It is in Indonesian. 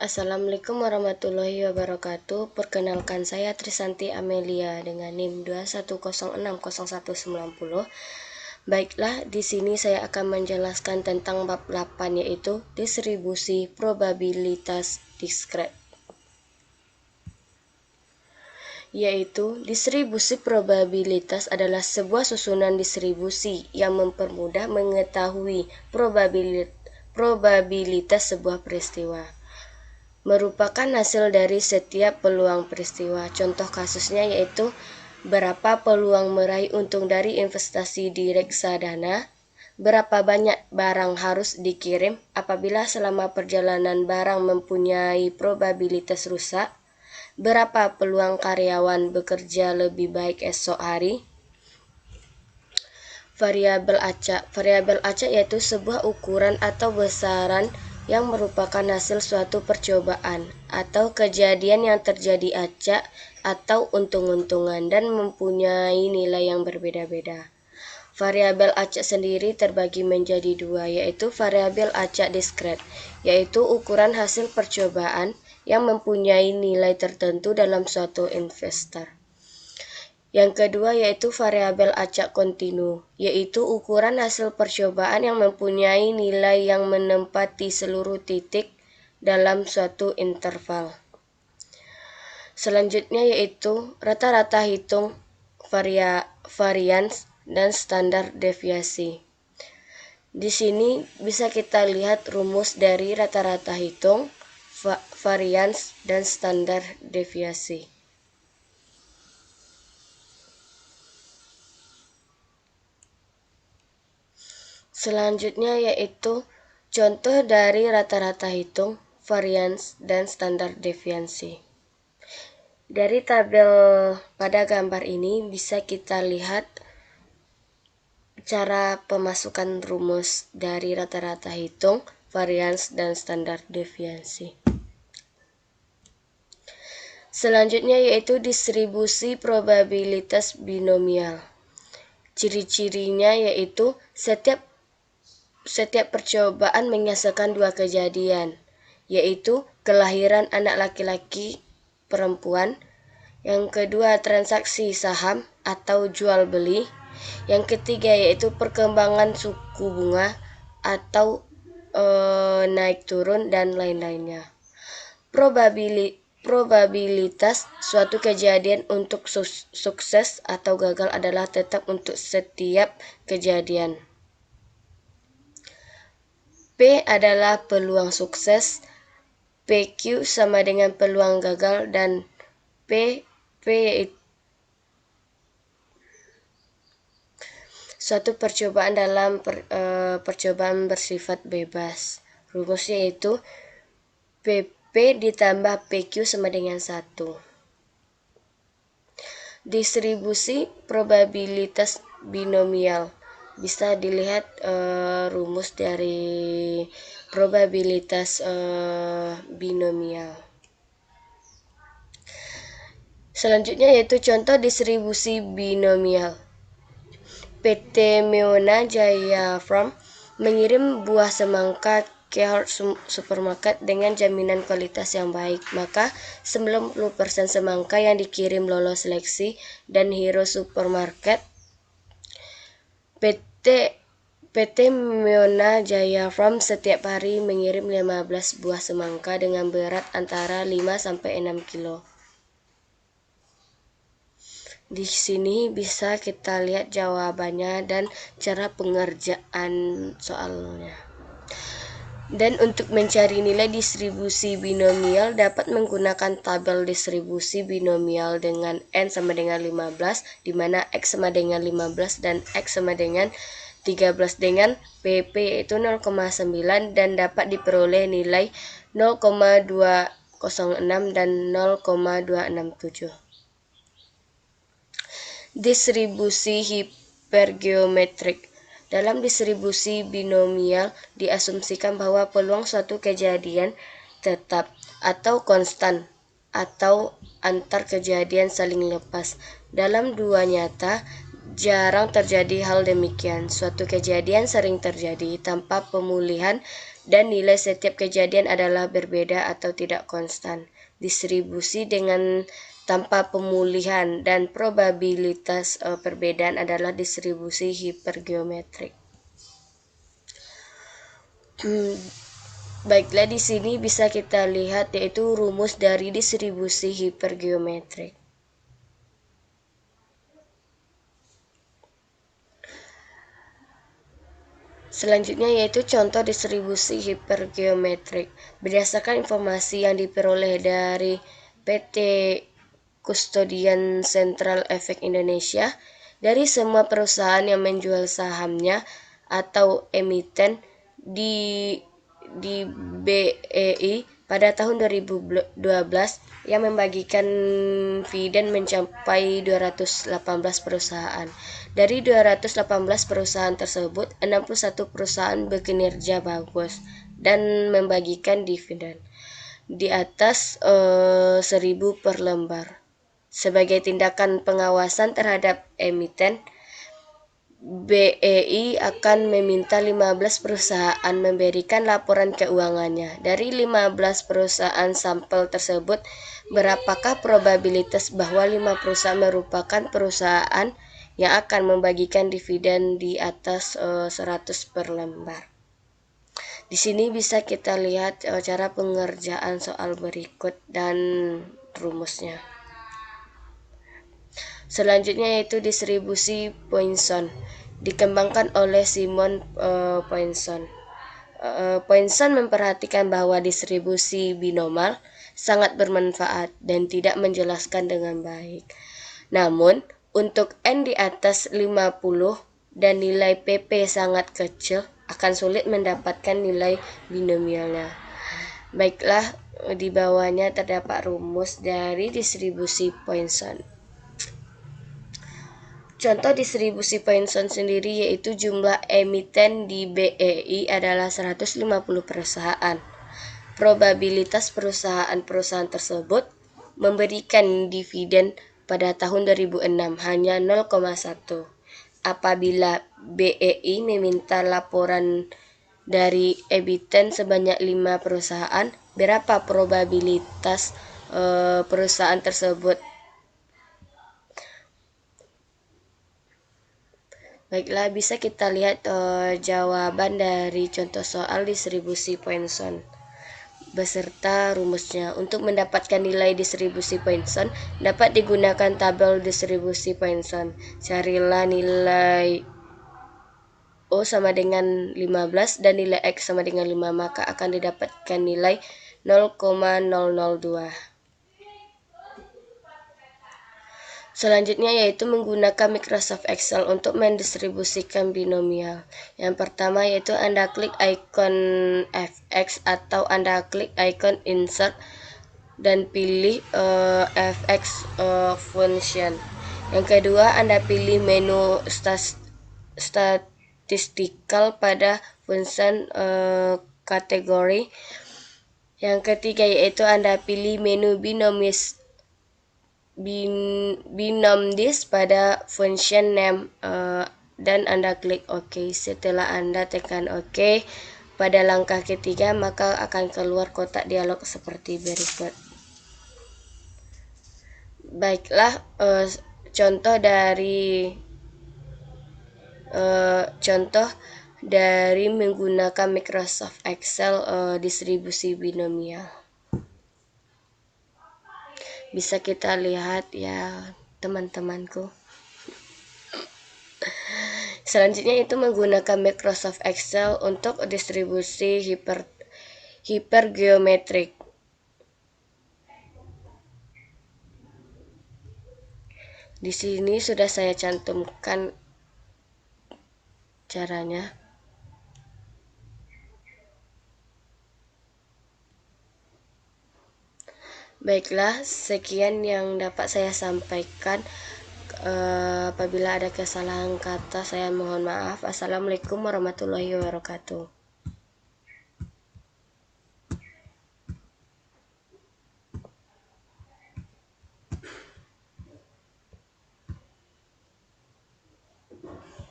Assalamualaikum warahmatullahi wabarakatuh. Perkenalkan saya Trisanti Amelia dengan NIM 210600190. Baiklah, di sini saya akan menjelaskan tentang bab 8 yaitu distribusi probabilitas diskret. Yaitu distribusi probabilitas adalah sebuah susunan distribusi yang mempermudah mengetahui probabilitas sebuah peristiwa. Merupakan hasil dari setiap peluang peristiwa. Contoh kasusnya yaitu berapa peluang meraih untung dari investasi di reksadana, berapa banyak barang harus dikirim apabila selama perjalanan barang mempunyai probabilitas rusak, berapa peluang karyawan bekerja lebih baik esok hari. Variabel acak. Variabel acak yaitu sebuah ukuran atau besaran yang merupakan hasil suatu percobaan atau kejadian yang terjadi acak atau untung-untungan dan mempunyai nilai yang berbeda-beda. Variabel acak sendiri terbagi menjadi dua, yaitu variabel acak diskret, yaitu ukuran hasil percobaan yang mempunyai nilai tertentu dalam suatu investor. Yang kedua yaitu variabel acak kontinu, yaitu ukuran hasil percobaan yang mempunyai nilai yang menempati seluruh titik dalam suatu interval. Selanjutnya yaitu rata-rata hitung, varians, dan standar deviasi. Di sini bisa kita lihat rumus dari rata-rata hitung, varians, dan standar deviasi. Selanjutnya yaitu contoh dari rata-rata hitung, varians, dan standar deviasi. Dari tabel pada gambar ini bisa kita lihat cara pemasukan rumus dari rata-rata hitung, varians, dan standar deviasi. Selanjutnya yaitu distribusi probabilitas binomial. Ciri-cirinya yaitu setiap percobaan menghasilkan dua kejadian, yaitu kelahiran anak laki-laki perempuan, yang kedua transaksi saham atau jual beli, yang ketiga yaitu perkembangan suku bunga atau naik turun dan lain-lainnya. Probabilitas suatu kejadian untuk sukses atau gagal adalah tetap untuk setiap kejadian. P adalah peluang sukses, PQ sama dengan peluang gagal, dan P yaitu suatu percobaan dalam percobaan bersifat bebas. Rumusnya yaitu PP ditambah PQ sama dengan 1. Distribusi probabilitas binomial. Bisa dilihat rumus dari probabilitas binomial. Selanjutnya yaitu contoh distribusi binomial. PT Meona Jaya Farm mengirim buah semangka ke supermarket dengan jaminan kualitas yang baik, maka 90% semangka yang dikirim lolos seleksi dan Hero Supermarket. PT Meona Jaya Farm setiap hari mengirim 15 buah semangka dengan berat antara 5-6 kilo. Di sini bisa kita lihat jawabannya dan cara pengerjaan soalnya. Dan untuk mencari nilai distribusi binomial dapat menggunakan tabel distribusi binomial dengan N sama dengan 15, di mana X sama dengan 15 dan X sama dengan 13 dengan PP yaitu 0,9 dan dapat diperoleh nilai 0,206 dan 0,267. Distribusi hipergeometrik. Dalam distribusi binomial diasumsikan bahwa peluang suatu kejadian tetap atau konstan atau antar kejadian saling lepas. Dalam dua nyata, jarang terjadi hal demikian. Suatu kejadian sering terjadi tanpa pemulihan dan nilai setiap kejadian adalah berbeda atau tidak konstan. Distribusi dengan tanpa pemulihan dan probabilitas perbedaan adalah distribusi hipergeometrik. Baiklah, di sini bisa kita lihat yaitu rumus dari distribusi hipergeometrik. Selanjutnya yaitu contoh distribusi hipergeometrik. Berdasarkan informasi yang diperoleh dari PT Kustodian Sentral Efek Indonesia, dari semua perusahaan yang menjual sahamnya atau emiten di BEI pada tahun 2012 yang membagikan dividen mencapai 218 perusahaan. Dari 218 perusahaan tersebut, 61 perusahaan berkinerja bagus dan membagikan dividen di atas 1.000 per lembar. Sebagai tindakan pengawasan terhadap emiten, BEI akan meminta 15 perusahaan memberikan laporan keuangannya. Dari 15 perusahaan sampel tersebut, berapakah probabilitas bahwa 5 perusahaan merupakan perusahaan yang akan membagikan dividen di atas 100 per lembar? Di sini bisa kita lihat cara pengerjaan soal berikut dan rumusnya. Selanjutnya yaitu distribusi Poisson, dikembangkan oleh Simon Poisson. Poisson memperhatikan bahwa distribusi binomal sangat bermanfaat dan tidak menjelaskan dengan baik. Namun, untuk N di atas 50 dan nilai PP sangat kecil, akan sulit mendapatkan nilai binomialnya. Baiklah, di bawahnya terdapat rumus dari distribusi Poisson. Contoh distribusi Poisson sendiri yaitu jumlah emiten di BEI adalah 150 perusahaan. Probabilitas perusahaan-perusahaan tersebut memberikan dividen pada tahun 2006 hanya 0,1. Apabila BEI meminta laporan dari emiten sebanyak 5 perusahaan, berapa probabilitas perusahaan tersebut? Baiklah, bisa kita lihat jawaban dari contoh soal distribusi Poisson beserta rumusnya. Untuk mendapatkan nilai distribusi Poisson, dapat digunakan tabel distribusi Poisson. Carilah nilai O sama dengan 15 dan nilai X sama dengan 5, maka akan didapatkan nilai 0,002. Selanjutnya yaitu menggunakan Microsoft Excel untuk mendistribusikan binomial. Yang pertama yaitu Anda klik ikon fx atau Anda klik ikon insert dan pilih fx function. Yang kedua Anda pilih menu statistical pada function kategori. Yang ketiga yaitu Anda pilih menu binomdis pada function name dan Anda klik OK. Setelah Anda tekan OK pada langkah ketiga, maka akan keluar kotak dialog seperti berikut. Baiklah, contoh dari menggunakan Microsoft Excel distribusi binomial. Bisa kita lihat ya teman-temanku. Selanjutnya itu menggunakan Microsoft Excel untuk distribusi hipergeometrik. Di sini sudah saya cantumkan caranya. Baiklah, sekian yang dapat saya sampaikan. Apabila ada kesalahan kata, saya mohon maaf. Assalamualaikum warahmatullahi wabarakatuh.